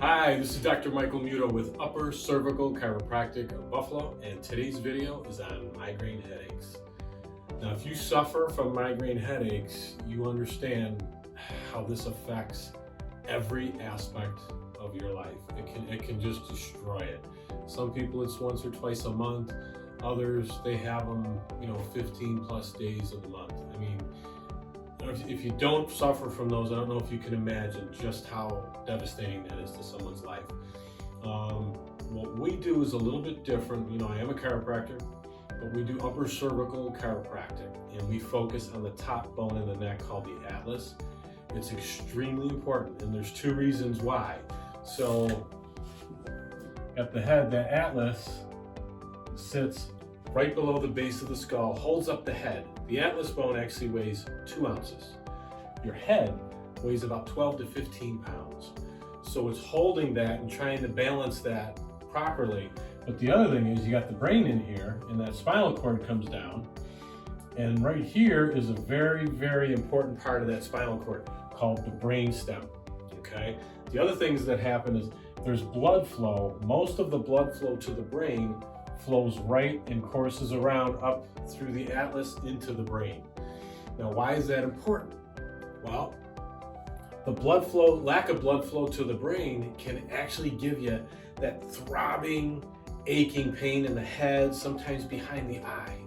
Hi, this is Dr. Michael Muto with Upper Cervical Chiropractic of Buffalo, and today's video is on migraine headaches. Now, if you suffer from migraine headaches, you understand how this affects every aspect of your life. It can just destroy it. Some people it's once or twice a month. Others, they have them, 15 plus days of the month. I mean, if you don't suffer from those, I don't know if you can imagine just how devastating that is to someone's life. What we do is a little bit different. I am a chiropractor, but we do upper cervical chiropractic, and we focus on the top bone in the neck called the atlas. It's extremely important, and there's two reasons why. So at the head, that atlas sits right below the base of the skull, holds up the head. The atlas bone actually weighs 2 ounces. Your head weighs about 12 to 15 pounds. So it's holding that and trying to balance that properly. But the other thing is you got the brain in here, and that spinal cord comes down. And right here is a very, very important part of that spinal cord called the brain stem, okay? The other things that happen is there's blood flow. Most of the blood flow to the brain flows right and courses around up through the atlas into the brain. Now, why is that important? Well, the blood flow, lack of blood flow to the brain can actually give you that throbbing, aching pain in the head, sometimes behind the eye,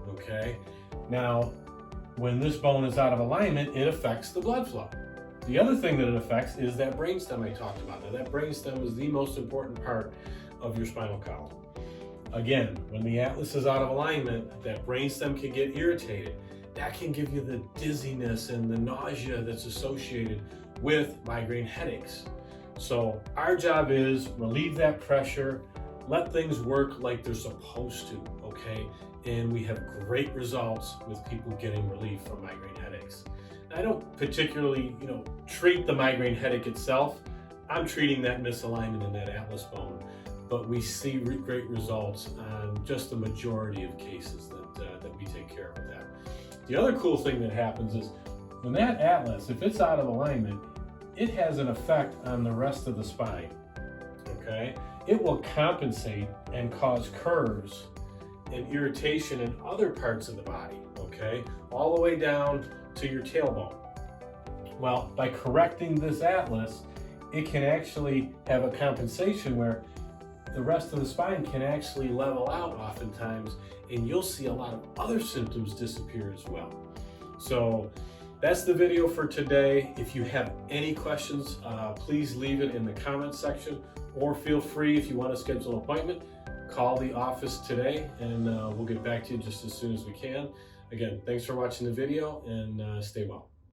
okay? Now, when this bone is out of alignment, it affects the blood flow. The other thing that it affects is that brainstem I talked about. Now, that brainstem is the most important part of your spinal column. Again, when the atlas is out of alignment, that brainstem can get irritated. That can give you the dizziness and the nausea that's associated with migraine headaches. So our job is relieve that pressure, let things work like they're supposed to, okay? And we have great results with people getting relief from migraine headaches. I don't particularly, treat the migraine headache itself. I'm treating that misalignment in that atlas bone. But we see great results on just the majority of cases that we take care of with that. The other cool thing that happens is when that atlas, if it's out of alignment, it has an effect on the rest of the spine, okay? It will compensate and cause curves and irritation in other parts of the body, okay? All the way down to your tailbone. Well, by correcting this atlas, it can actually have a compensation where the rest of the spine can actually level out oftentimes, and you'll see a lot of other symptoms disappear as well. So that's the video for today. If you have any questions, please leave it in the comments section, or feel free, if you want to schedule an appointment, call the office today, and we'll get back to you just as soon as we can. Again, thanks for watching the video, and stay well.